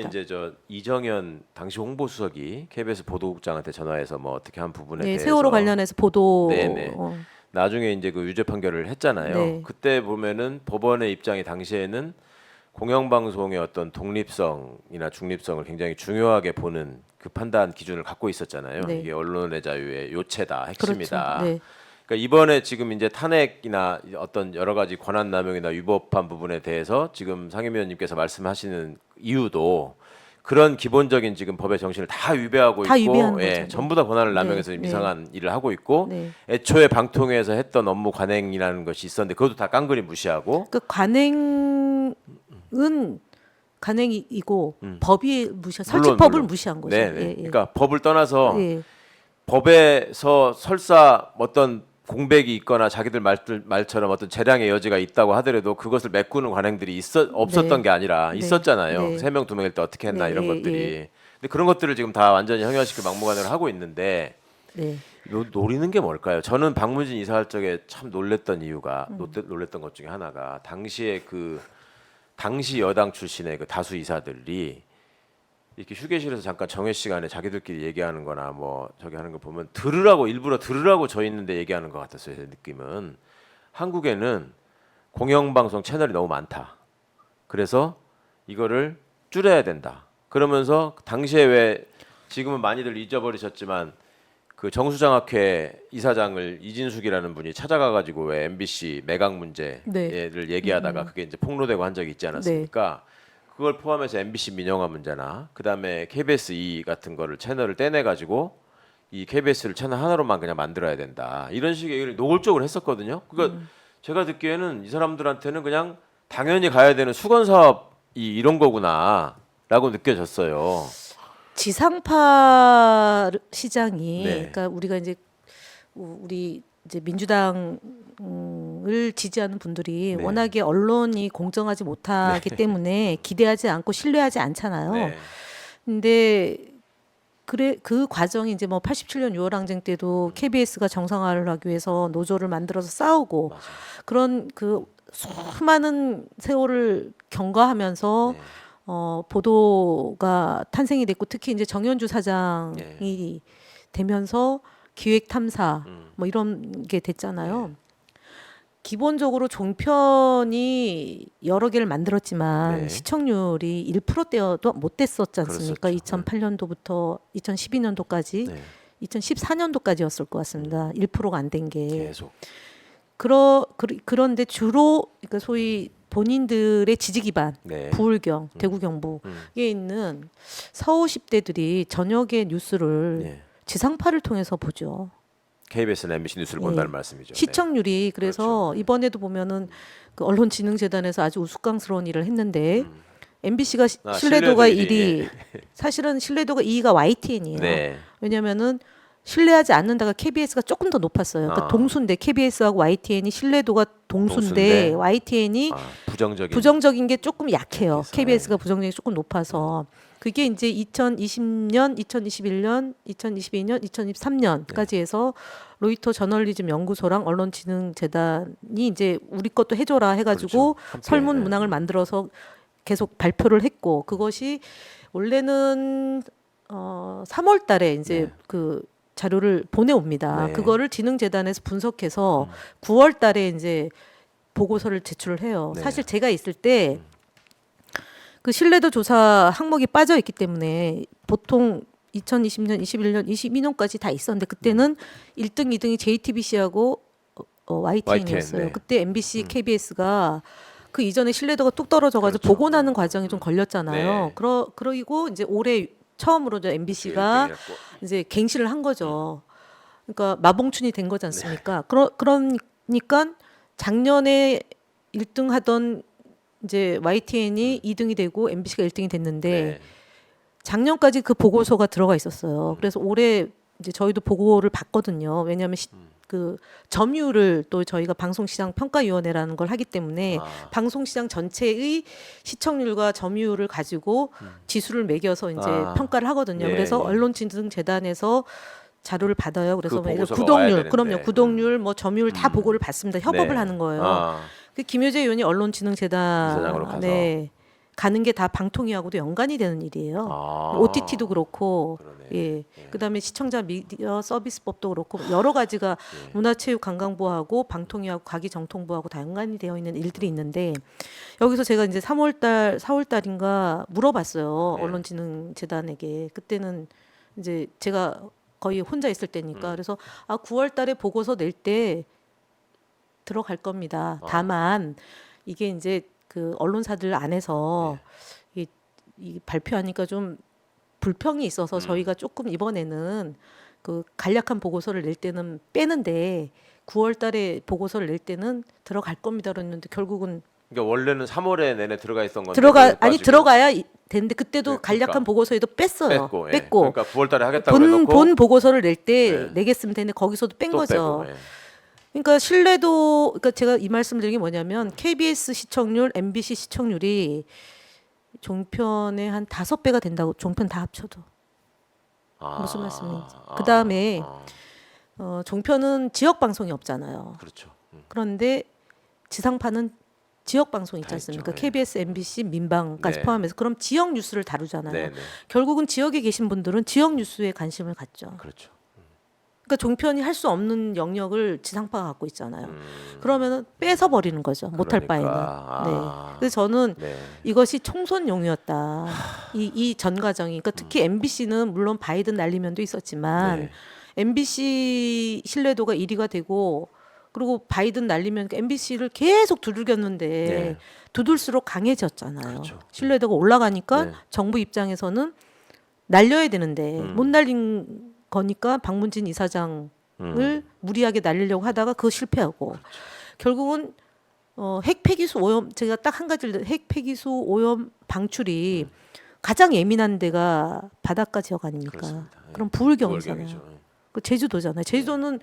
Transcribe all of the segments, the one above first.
이제 저 이정현 당시 홍보수석이 KBS 보도국장한테 전화해서 뭐 어떻게 한 부분에 네, 대해서 세월호 관련해서 보도 네네. 나중에 이제 그 유죄 판결을 했잖아요. 네. 그때 보면은 법원의 입장이 당시에는 공영방송의 어떤 독립성이나 중립성을 굉장히 중요하게 보는 그 판단 기준을 갖고 있었잖아요. 네. 이게 언론의 자유의 요체다, 핵심이다. 그렇죠. 네. 그러니까 이번에 지금 이제 탄핵이나 어떤 여러 가지 권한 남용이나 위법한 부분에 대해서 지금 상임위원님께서 말씀하시는 이유도 그런 기본적인 지금 법의 정신을 다 위배하고 다 있고, 위배하는 예, 거죠. 전부 다 권한을 네, 남용해서 네. 이상한 일을 하고 있고, 네. 애초에 방통위에서 했던 업무 관행이라는 것이 있었는데 그것도 다 깡그리 무시하고, 그 관행은 관행이고 법이 설치법을 물론. 무시한 거죠. 네, 네. 예, 예. 그러니까 법을 떠나서 예. 법에서 설사 어떤 공백이 있거나 자기들 말처럼 어떤 재량의 여지가 있다고 하더라도 그것을 메꾸는 관행들이 없었던 네. 게 아니라 네. 있었잖아요. 네. 3명 2명일 때 어떻게 했나 네, 이런 예, 것들이. 예. 근데 그런 것들을 지금 다 완전히 형용시킬 막무가내로 하고 있는데 네. 노리는 게 뭘까요? 저는 박문진 이사할 적에 참 놀랬던 이유가 놀랬던 것 중에 하나가 당시 여당 출신의 그 다수 이사들이 이렇게 휴게실에서 잠깐 정회 시간에 자기들끼리 얘기하는 거나 뭐 저기 하는 거 보면 일부러 들으라고 저 있는데 얘기하는 것 같았어요. 제 느낌은. 한국에는 공영방송 채널이 너무 많다. 그래서 이거를 줄여야 된다. 그러면서 당시에 왜 지금은 많이들 잊어버리셨지만 그 정수장학회 이사장을 이진숙이라는 분이 찾아가가지고 왜 MBC 매각 문제를 네. 얘기하다가 그게 이제 폭로되고 한 적이 있지 않았습니까? 그걸 포함해서 MBC 민영화 문제나 그다음에 KBS 같은 거를 채널을 떼내 가지고 이 KBS를 채널 하나로만 그냥 만들어야 된다. 이런 식의 얘기를 노골적으로 했었거든요. 그러니까 제가 듣기에는 이 사람들한테는 그냥 당연히 가야 되는 수건 사업이 이런 거구나라고 느껴졌어요. 지상파 시장이 네. 그러니까 우리가 우리 이제 민주당을 지지하는 분들이 네. 워낙에 언론이 공정하지 못하기 때문에 기대하지 않고 신뢰하지 않잖아요. 네. 근데 그 과정이 이제 뭐 87년 6월 항쟁 때도 KBS가 정상화를 하기 위해서 노조를 만들어서 싸우고 맞아요. 그런 그 수많은 세월을 경과하면서 네. 보도가 탄생이 됐고 특히 이제 정현주 사장이 되면서 기획 탐사 뭐 이런 게 됐잖아요. 기본적으로 종편이 여러 개를 만들었지만 네. 시청률이 1%대여도 못 됐었지 않습니까? 그랬었죠. 2008년도부터 2012년도까지 네. 2014년도까지였을 것 같습니다. 1%가 안 된 게. 계속. 그런데 주로 그러니까 소위 본인들의 지지 기반 네. 부울경, 대구 경북에 있는 서울 10대들이 저녁에 뉴스를 네. 지상파를 통해서 보죠. KBS나 MBC 뉴스를 본다는 말씀이죠. 시청률이 그래서 그렇죠. 이번에도 보면은 그 언론진흥재단에서 아주 우스꽝스러운 일을 했는데 MBC가 신뢰도가 신뢰도들이, 1위, 사실은 신뢰도가 2위가 YTN이에요. 네. 왜냐면은 신뢰하지 않는다가 KBS가 조금 더 높았어요. 그러니까 동수인데 KBS하고 YTN이 신뢰도가 동수인데 동수인데? YTN이 부정적인 게 조금 약해요. KBS. KBS가 부정적이 조금 높아서 그게 이제 2020년, 2021년, 2022년, 2023년까지 해서 로이터 저널리즘 연구소랑 언론진흥재단이 이제 우리 것도 해줘라 해가지고 그렇죠. 설문 문항을 만들어서 계속 발표를 했고 그것이 원래는 3월달에 이제 그 자료를 보내옵니다. 네. 그거를 진흥재단에서 분석해서 9월달에 이제 보고서를 제출을 해요. 네. 사실 제가 있을 때 그 신뢰도 조사 항목이 빠져 있기 때문에 보통 2020년, 21년, 22년까지 다 있었는데 그때는 1등, 2등이 JTBC하고 YTN이었어요. 네. 그때 MBC, KBS가 그 이전에 신뢰도가 뚝 떨어져가지고 그렇죠. 복원하는 과정이 좀 걸렸잖아요. 네. 그러고 이제 올해 처음으로 MBC가 이제 갱신을 한 거죠. 그러니까 마봉춘이 된 거지 않습니까? 그러니까 작년에 1등 하던 이제 YTN이 2등이 되고 MBC가 1등이 됐는데 네. 작년까지 그 보고서가 들어가 있었어요. 그래서 올해 이제 저희도 보고를 봤거든요. 왜냐하면 그 점유율을 또 저희가 방송시장 평가위원회라는 걸 하기 때문에 방송시장 전체의 시청률과 점유율을 가지고 지수를 매겨서 이제 평가를 하거든요. 예, 그래서 예. 언론진흥재단에서 자료를 받아요. 그래서 그 보고서가 와야 구독률, 되는데. 그럼요, 구독률, 뭐 점유율 다 보고를 받습니다. 협업을 네. 하는 거예요. 그 김효재 의원이 이사장으로 가서. 언론진흥재단에 가는 게 다 방통위하고도 연관이 되는 일이에요. 아. OTT도 그렇고, 그러네. 예. 예. 그다음에 시청자 미디어 서비스법도 그렇고 여러 가지가 예. 문화체육관광부하고 방통위하고 과기정통부하고 다 연관이 되어 있는 일들이 있는데 여기서 제가 이제 3월달, 4월달인가 물어봤어요. 네. 언론진흥재단에게. 그때는 이제 제가 거의 혼자 있을 때니까 음. 그래서 9월달에 보고서 낼 때 들어갈 겁니다. 아. 다만 이게 이제 그 언론사들 안에서 이 발표하니까 좀 불평이 있어서 저희가 조금 이번에는 그 간략한 보고서를 낼 때는 빼는데 9월달에 보고서를 낼 때는 들어갈 겁니다. 그랬는데 결국은 그러니까 원래는 3월에 내내 들어가 있던 건데 들어가야 되는데 그때도 네, 간략한 그러니까. 보고서에도 뺐어요. 뺐고, 예. 뺐고 그러니까 9월달에 하겠다고 본 해놓고 보고서를 낼 때 네. 내겠으면 되는데 거기서도 뺀 또 거죠. 빼고, 예. 그러니까 신뢰도 그러니까 제가 이 말씀을 드린 게 뭐냐면 KBS 시청률, MBC 시청률이 종편의 한 5배가 된다고 종편 다 합쳐도. 무슨 말씀인지. 그다음에 종편은 지역 방송이 없잖아요. 그렇죠. 그런데 지상파는 지역 방송 있지 다 않습니까? 있죠. 예. KBS, MBC, 민방까지 네. 포함해서 그럼 지역 뉴스를 다루잖아요. 네, 네. 결국은 지역에 계신 분들은 지역 뉴스에 관심을 갖죠. 그렇죠. 그러니까 종편이 할 수 없는 영역을 지상파가 갖고 있잖아요. 그러면은 뺏어 버리는 거죠. 못할 바에는. 네. 그래서 저는 네. 이것이 총선용이었다. 이 전 과정이. 그러니까 특히 MBC는 물론 바이든 날리면도 있었지만 네. MBC 신뢰도가 1위가 되고 그리고 바이든 날리면 MBC를 계속 두들겼는데 네. 두들수록 강해졌잖아요. 그렇죠. 신뢰도가 올라가니까 네. 정부 입장에서는 날려야 되는데 못 음. 날린 거니까 박문진 이사장을 무리하게 날리려고 하다가 그거 실패하고 그렇죠. 결국은 핵 폐기수 오염 제가 딱 한 가지를 핵 폐기수 오염 방출이 가장 예민한 데가 바닷가 지역 아닙니까? 그렇습니다. 예. 그럼 부울경이잖아요. 부울경이죠. 예. 그 제주도잖아요. 제주도는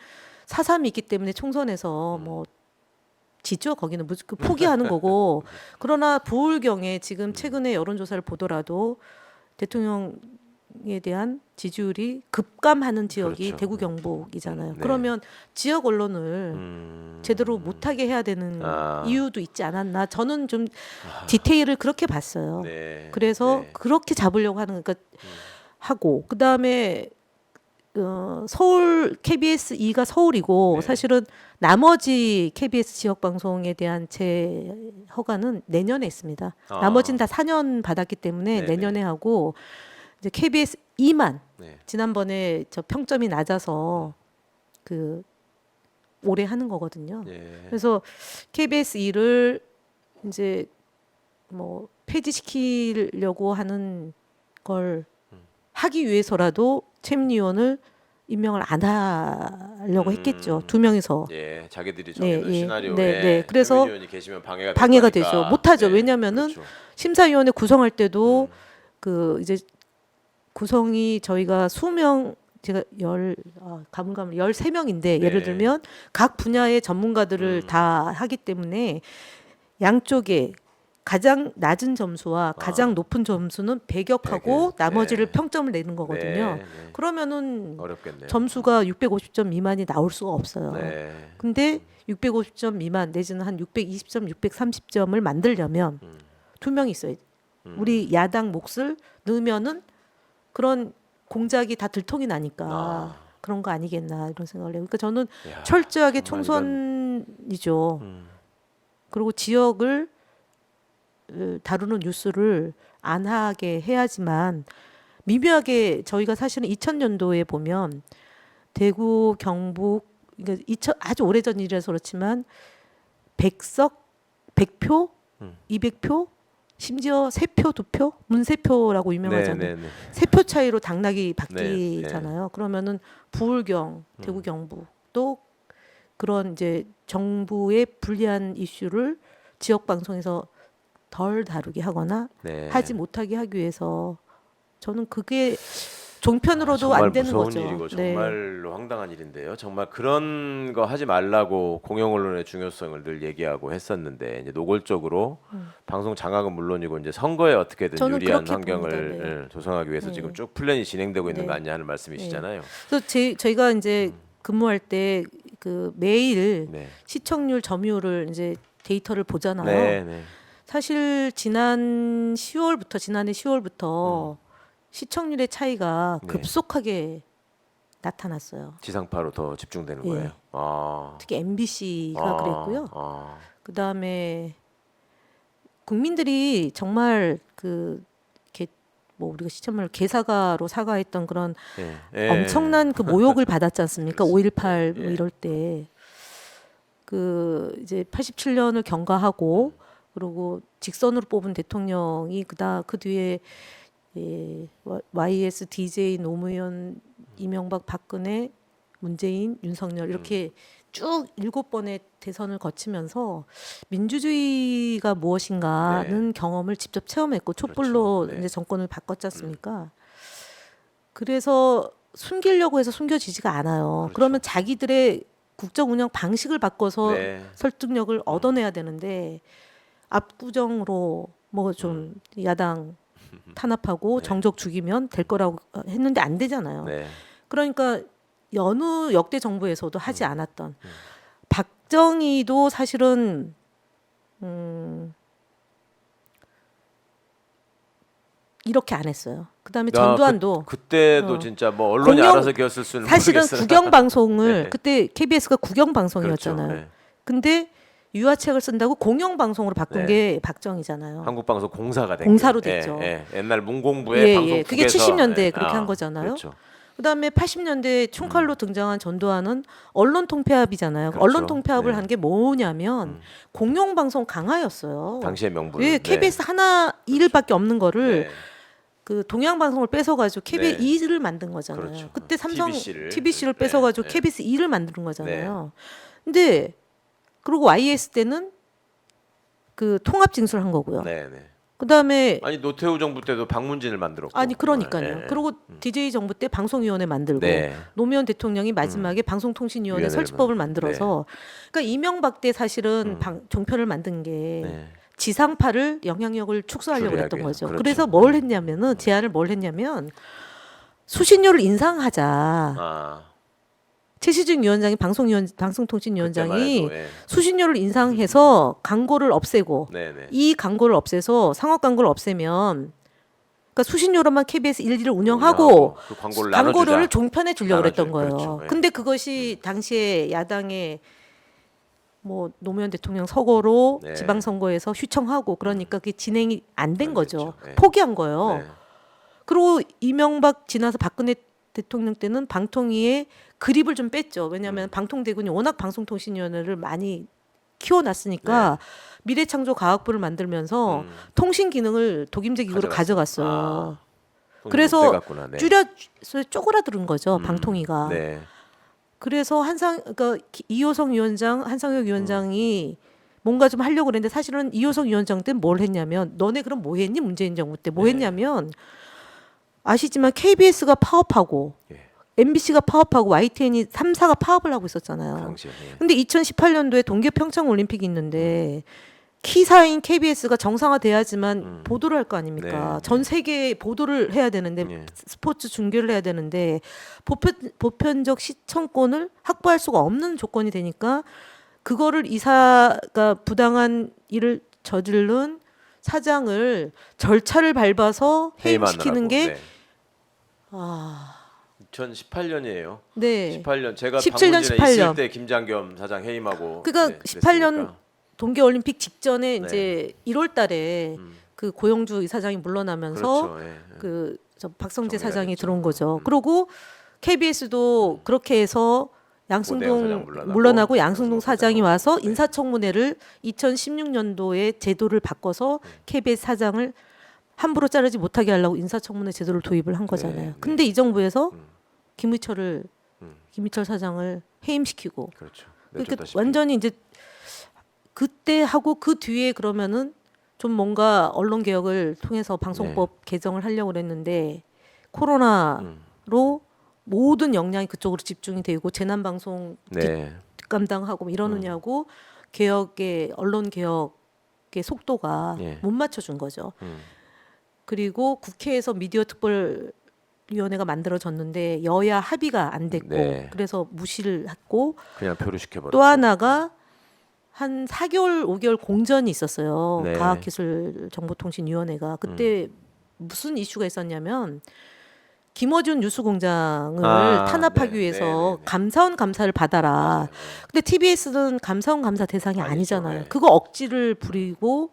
4.3이 있기 때문에 총선에서 뭐 지죠. 거기는 그 포기하는 거고. 그러나 부울경에 지금 최근에 여론조사를 보더라도 대통령에 대한 지지율이 급감하는 지역이 그렇죠. 대구 경북이잖아요. 네. 그러면 지역 언론을 제대로 못하게 해야 되는 이유도 있지 않았나. 저는 좀 디테일을 그렇게 봤어요. 네. 그래서 네. 그렇게 잡으려고 하는 그러니까 하고 그다음에 서울 KBS 2가 서울이고 네. 사실은 나머지 KBS 지역 방송에 대한 재 허가는 내년에 있습니다. 나머지는 다 4년 받았기 때문에 네네. 내년에 하고 이제 KBS 2만 네. 지난번에 저 평점이 낮아서 그 올해 하는 거거든요. 예. 그래서 KBS 2를 이제 뭐 폐지시키려고 하는 걸 하기 위해서라도 최민희 의원을 임명을 안 하려고 했겠죠. 2명이서. 예, 자기들이 네, 정해놓은 예. 시나리오에 네, 네. 그래서 최민희 의원이 계시면 방해가 방해가 될 거니까. 되죠. 못하죠. 네, 왜냐하면은 그렇죠. 심사위원회 구성할 때도 그 이제 구성이 저희가 수명 제가 가물가물 13명인데 예를 네. 들면 각 분야의 전문가들을 다 하기 때문에 양쪽에 가장 낮은 점수와 가장 높은 점수는 배격하고 100에, 나머지를 네. 평점을 내는 거거든요. 네, 네. 그러면은 어렵겠네요. 점수가 650점 미만이 나올 수가 없어요. 네. 근데 650점 미만 내지는 한 620점, 630점을 만들려면 2명이 있어야 돼. 우리 야당 몫을 넣으면은 그런 공작이 다 들통이 나니까 그런 거 아니겠나 이런 생각을 해요. 그러니까 저는 야, 철저하게 정말 총선이죠. 그리고 지역을 다루는 뉴스를 안 하게 해야지만 미묘하게 저희가 사실은 2000년도에 보면 대구, 경북 그러니까 아주 오래전 일이라서 그렇지만 100석, 100표, 200표, 심지어 3표, 2표, 문세표라고 유명하잖아요. 네, 네, 네. 3표 차이로 당락이 바뀌잖아요. 그러면은 부울경, 대구, 경북 또 그런 이제 정부의 불리한 이슈를 지역 방송에서 덜 다루게 하거나 네. 하지 못하게 하기 위해서 저는 그게 종편으로도 정말 안 되는 무서운 거죠. 일이고 네. 정말로 황당한 일인데요. 정말 그런 거 하지 말라고 공영 언론의 중요성을 늘 얘기하고 했었는데 이제 노골적으로 방송 장악은 물론이고 이제 선거에 어떻게든 저는 유리한 그렇게 환경을 봅니다. 네. 조성하기 위해서 네. 지금 쭉 플랜이 진행되고 있는 네. 거 아니냐 하는 말씀이시잖아요. 그래서 저희가 이제 근무할 때 그 매일 네. 시청률 점유율을 이제 데이터를 보잖아요. 네, 네. 사실 지난해 10월부터 시청률의 차이가 네. 급속하게 나타났어요. 지상파로 더 집중되는 예. 거예요. 아. 특히 MBC가 아, 그랬고요. 아. 그다음에 국민들이 정말 그 이렇게 뭐 우리가 시청률 개사가로 사과했던 그런 예. 예. 엄청난 그 모욕을 받았지 않습니까? 5.18 뭐 예. 이럴 때. 그 이제 87년을 경과하고 그리고 직선으로 뽑은 대통령이 그 뒤에 YS, DJ, 노무현, 이명박, 박근혜, 문재인, 윤석열 이렇게 쭉 7번의 대선을 거치면서 민주주의가 무엇인가는 경험을 직접 체험했고 촛불로 그렇죠. 네. 이제 정권을 바꿨지 않습니까? 그래서 숨기려고 해서 숨겨지지가 않아요. 그렇죠. 그러면 자기들의 국정 운영 방식을 바꿔서 네. 설득력을 얻어내야 되는데 압구정으로 뭐 좀 야당 탄압하고 네. 정적 죽이면 될 거라고 했는데 안 되잖아요. 네. 그러니까 여느 역대 정부에서도 하지 않았던 박정희도 사실은 이렇게 안 했어요. 그다음에 전두환도 그때도 어. 진짜 뭐 언론이 공영- 알아서 기었을 수는 사실은 모르겠어요. 국영 방송을 네. 그때 KBS가 국영 방송이었잖아요. 그렇죠. 네. 근데 유화책을 쓴다고 공영 방송으로 바꾼 네. 게 박정희잖아요. 한국방송 공사가 된 공사로 거예요. 됐죠. 옛날 문공부의 방송 그게 국에서 70년대에 그렇게 한 거잖아요. 그렇죠. 그다음에 80년대 총칼로 등장한 전두환은 언론 통폐합이잖아요. 그렇죠. 언론 통폐합을 네. 한 게 뭐냐면 공영 방송 강화였어요. 당시의 명분. 예, KBS 하나 일밖에 없는 거를 네. 그 동양 방송을 뺏어가지고 KBS 네. 2를 만든 거잖아요. 그렇죠. 그때 삼성 TBC를. TBC를 네. 뺏어가지고 네. KBS 2를 만든 거잖아요. 근데 그리고 YS 때는 그 통합 징수를 한 거고요. 네, 네. 그다음에 아니 노태우 정부 때도 방문진을 만들었고. 아니 그러니까요. 네. 그리고 DJ 정부 때 방송위원회 만들고 네. 노무현 대통령이 마지막에 방송통신위원회 위원회를 설치법을 만들어서 그러니까 이명박 때 사실은 종편을 만든 게 네. 지상파를 영향력을 축소하려고 줄여야 했던 돼요. 거죠. 그렇죠. 그래서 뭘 했냐면은 제안을 뭘 했냐면 수신료를 인상하자. 아, 최시중 위원장이 방송통신위원장이 그때만 해도, 예. 수신료를 인상해서 광고를 없애고 네, 네. 이 광고를 없애서 상업 광고를 없애면 그러니까 수신료로만 KBS 1, 2를 운영하고 그 광고를 광고를 나눠주자. 종편에 주려고 그랬던 나눠줘요. 거예요. 그렇죠. 예. 근데 그것이 당시에 야당의 뭐 노무현 대통령 서거로 네. 지방선거에서 휘청하고 그러니까 그게 진행이 안 된 안 거죠. 됐죠. 네. 포기한 거예요. 네. 그리고 이명박 지나서 박근혜 대통령 때는 방통위에 그립을 좀 뺐죠. 왜냐하면 방통대군이 워낙 방송통신위원회를 많이 키워놨으니까 미래창조과학부를 만들면서 통신 기능을 독임제 기구로 가져갔어요. 아, 그래서 떼갔구나. 네. 줄여서 쪼그라드는 거죠. 방통위가. 네. 그래서 그러니까 이호성 위원장, 한상혁 위원장이 뭔가 좀 하려고 그랬는데 사실은 이호성 위원장 때는 뭘 했냐면 너네 그럼 뭐 했니? 문재인 정부 때 뭐 네. 했냐면 아시지만 KBS가 파업하고 예. MBC가 파업하고 YTN이 3사가 파업을 하고 있었잖아요. 당시에. 예. 근데 2018년도에 동계 평창 올림픽이 있는데 키사인 KBS가 정상화돼야지만 보도를 할 거 아닙니까? 네. 전 세계에 보도를 해야 되는데 예. 스포츠 중계를 해야 되는데 보편적 시청권을 확보할 수가 없는 조건이 되니까 그거를 이사가 부당한 일을 저지른 사장을 절차를 밟아서 해임시키는 게 네. 2018년이에요. 네. 18년 제가 17년, 방문진에 18년. 있을 때 김장겸 사장 해임하고. 그러니까 네, 18년 됐으니까. 동계올림픽 직전에 네. 이제 1월달에 그 고영주 이사장이 물러나면서 그렇죠. 예. 그 저 박성재 정리가 사장이 됐죠. 들어온 거죠. 그리고 KBS도 그렇게 해서 오대영 양승동 사장 물러나고 양승동 사장이 와서 네. 인사청문회를 2016년도에 제도를 바꿔서 KBS 사장을 함부로 자르지 못하게 하려고 인사청문회 제도를 도입을 한 거잖아요. 네. 근데 이 정부에서 김희철 사장을 해임시키고 그렇죠. 그러니까 내쫓다시피. 완전히 이제 그때 하고 그 뒤에 그러면은 좀 뭔가 언론 개혁을 통해서 방송법 개정을 하려고 그랬는데 코로나로 모든 역량이 그쪽으로 집중이 되고 재난 방송 네. 뒷감당하고 뭐 이러느냐고 개혁의 언론 개혁의 속도가 예. 못 맞춰준 거죠. 그리고 국회에서 미디어 특별 위원회가 만들어졌는데 여야 합의가 안 됐고 네. 그래서 무시를 했고 그냥 표를 시켜버렸죠. 또 하나가 한 4개월, 5개월 공전이 있었어요. 네. 과학기술정보통신위원회가 그때 무슨 이슈가 있었냐면 김어준 뉴스공장을 탄압하기 네. 위해서 네. 감사원 감사를 받아라. 맞아요. 근데 TBS는 감사원 감사 대상이 아니죠. 아니잖아요. 네. 그거 억지를 부리고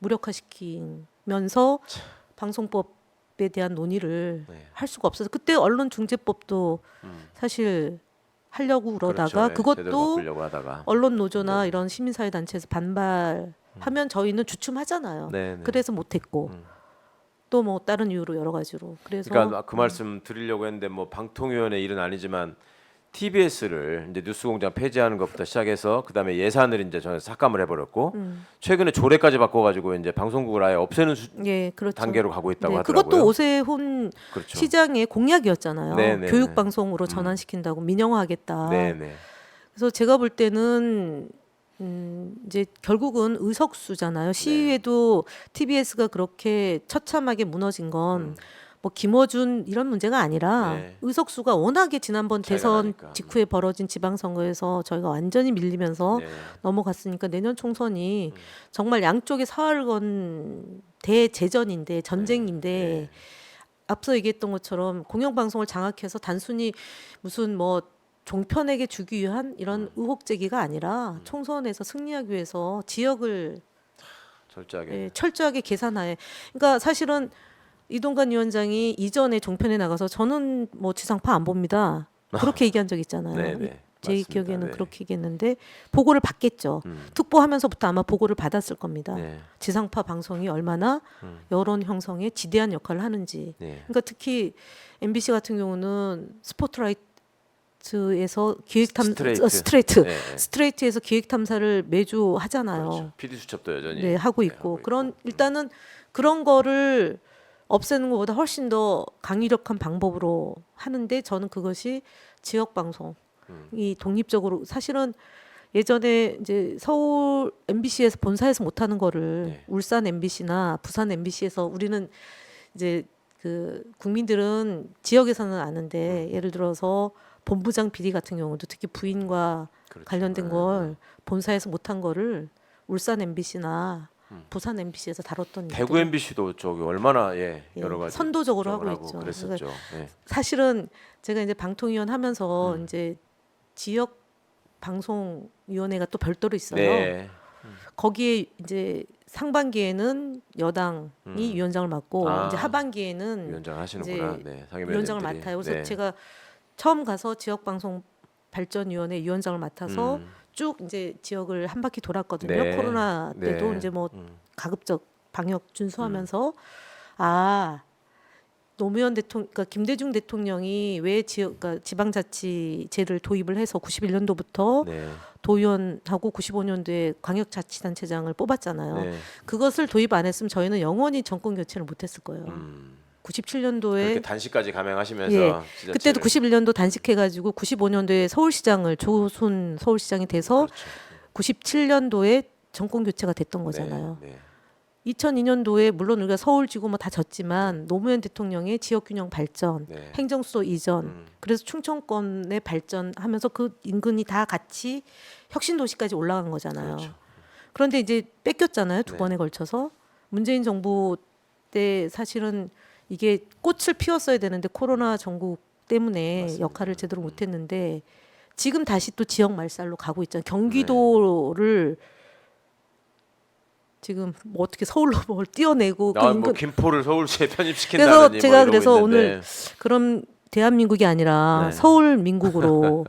무력화시키면서 방송법에 대한 논의를 네. 할 수가 없어서 그때 언론중재법도 사실 하려고 그러다가 그렇죠. 네. 제대로 그것도 바꾸려고 하다가. 언론 노조나 이런 시민사회 단체에서 반발하면 저희는 주춤하잖아요. 네, 네. 그래서 못했고 또 뭐 다른 이유로 여러 가지로 그래서 그러니까 그 말씀 드리려고 했는데 뭐 방통위원회 일은 아니지만 TBS를 이제 뉴스공장 폐지하는 것부터 시작해서 그다음에 예산을 이제 저는 삭감을 해버렸고 최근에 조례까지 바꿔가지고 이제 방송국을 아예 없애는 예, 그렇죠. 단계로 가고 있다고 네, 하더라고요. 그것도 오세훈 그렇죠. 시장의 공약이었잖아요. 네, 네, 교육 네. 방송으로 전환시킨다고 민영화하겠다. 네네. 그래서 제가 볼 때는 이제 결국은 의석수잖아요. 시위에도 TBS가 그렇게 처참하게 무너진 건 뭐 김어준 이런 문제가 아니라 네. 의석수가 워낙에 지난번 차이가 대선 나니까. 직후에 벌어진 지방선거에서 저희가 완전히 밀리면서 네. 넘어갔으니까 내년 총선이 정말 양쪽에 사활을 건 대제전인데 전쟁인데 네. 앞서 얘기했던 것처럼 공영방송을 장악해서 단순히 무슨 뭐 종편에게 주기 위한 이런 의혹 제기가 아니라 총선에서 승리하기 위해서 지역을 철저하게. 예, 철저하게 계산하에 그러니까 사실은 이동관 위원장이 이전에 종편에 나가서 저는 뭐 지상파 안 봅니다. 그렇게 얘기한 적 있잖아요. 네네. 제 맞습니다. 기억에는 네. 그렇게 얘기했는데 보고를 받겠죠. 특보하면서부터 아마 보고를 받았을 겁니다. 네. 지상파 방송이 얼마나 여론 형성에 지대한 역할을 하는지. 네. 그러니까 특히 MBC 같은 경우는 스포트라이트에서 기획탐 스트레이트. 네. 스트레이트에서 기획 탐사를 매주 하잖아요. 그렇죠. PD 수첩도 여전히 네, 하고 있고 그런 일단은 그런 거를 없애는 것보다 훨씬 더 강력한 방법으로 하는데 저는 그것이 지역 방송이 독립적으로 사실은 예전에 이제 서울 MBC에서 본사에서 못하는 거를 네. 울산 MBC나 부산 MBC에서 우리는 이제 그 국민들은 지역에서는 아는데 예를 들어서 본부장 비리 같은 경우도 특히 부인과 그렇죠. 관련된 걸 본사에서 못한 거를 울산 MBC나 부산 MBC에서 다뤘던 대구 일들이 MBC도 저기 얼마나 예, 여러 가지 선도적으로 하고 조정을 있죠. 그랬었죠. 예. 사실은 제가 이제 방통위원 하면서 이제 지역 방송위원회가 또 별도로 있어요. 네. 거기에 이제 상반기에는 여당이 위원장을 맡고 아, 이제 하반기에는 위원장 하시는구나. 이제 네. 상임 위원장을 위원장들이. 맡아요. 그래서 네. 제가 처음 가서 지역방송 발전위원회 위원장을 맡아서 쭉 이제 지역을 한 바퀴 돌았거든요. 네. 코로나 때도 네. 이제 뭐 가급적 방역 준수하면서 아 노무현 대통령, 그러니까 김대중 대통령이 왜 지역, 그러니까 지방자치제를 도입을 해서 91년도부터 네. 도의원하고 95년도에 광역자치단체장을 뽑았잖아요. 네. 그것을 도입 안 했으면 저희는 영원히 정권 교체를 못했을 거예요. 97년도에 그렇게 단식까지 감행하시면서 예, 지자체를- 그때도 91년도 단식해가지고 95년도에 서울시장을 조순 서울시장이 돼서 그렇죠. 97년도에 정권 교체가 됐던 거잖아요. 네. 네. 2002년도에 물론 우리가 서울지구 뭐 다 졌지만 노무현 대통령의 지역균형 발전, 네. 행정수도 이전, 그래서 충청권의 발전하면서 그 인근이 다 같이 혁신도시까지 올라간 거잖아요. 그렇죠. 그런데 이제 뺏겼잖아요. 두 네. 번에 걸쳐서. 문재인 정부 때 사실은 이게 꽃을 피웠어야 되는데 코로나 전국 때문에 맞습니다. 역할을 제대로 못했는데 지금 다시 또 지역 말살로 가고 있잖아요. 경기도를 지금 뭐 어떻게 서울로 뭘 띄어내고 그 아, 뭐 인근 김포를 서울시에 편입시킨다느니 그래서 제가 뭐 이러고 그래서 있는데. 오늘 그럼 대한민국이 아니라 네. 서울 민국으로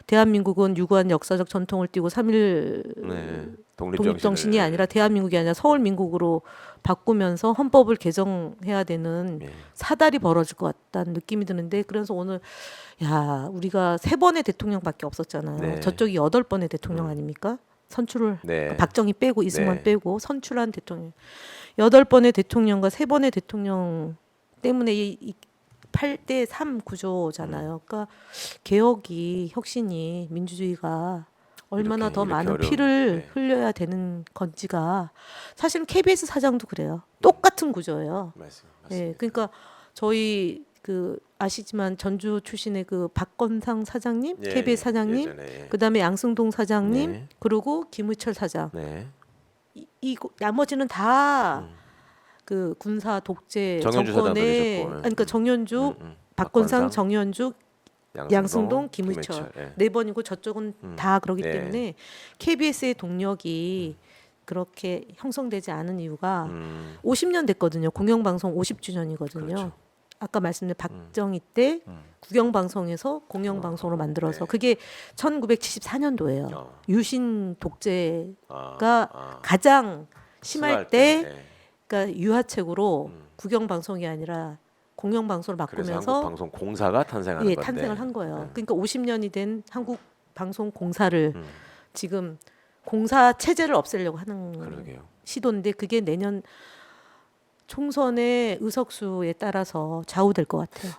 대한민국은 유구한 역사적 전통을 띠고 3.1 네. 독립정신이 아니라 대한민국이 아니라 서울 민국으로 바꾸면서 헌법을 개정해야 되는 예. 사달이 벌어질 것 같다는 느낌이 드는데 그래서 오늘 야 우리가 3번의 대통령밖에 없었잖아요. 네. 저쪽이 8번의 대통령 아닙니까? 선출을 네. 그러니까 박정희 빼고 이승만 네. 빼고 선출한 대통령 8번의 대통령과 3번의 대통령 때문에 이 8대 3 구조잖아요. 그러니까 개혁이 혁신이 민주주의가 얼마나 더 이렇게 많은 어려운, 피를 네. 흘려야 되는 건지가 사실은 KBS 사장도 그래요. 똑같은 구조예요. 맞습니다. 예, 그러니까 저희 그 아시지만 전주 출신의 그 박건상 사장님, 예, KBS 사장님, 예전에. 그다음에 양승동 사장님, 네. 그리고 김의철 사장. 네. 나머지는 다 그 군사 독재 정연주 정권의 사장도 계셨고. 그러니까 정연주, 박건상, 정연주, 양승동, 김의철 예. 네 번이고 저쪽은 다 그러기 네. 때문에 KBS의 동력이 그렇게 형성되지 않은 이유가 50년 됐거든요. 공영방송 50주년이거든요. 그렇죠. 아까 말씀드린 박정희 때 국영방송에서 공영방송으로 만들어서 네. 그게 1974년도예요. 어. 유신 독재가 아. 가장 심할 때 예. 그러니까 유화책으로 국영방송이 아니라 공영방송으로 그래서 바꾸면서 한국방송공사가 탄생하는 예, 건데. 탄생을 한 거예요. 그러니까 50년이 된 한국방송공사를 지금 공사 체제를 없애려고 하는 그러게요. 시도인데 그게 내년 총선의 의석수에 따라서 좌우될 것 같아요.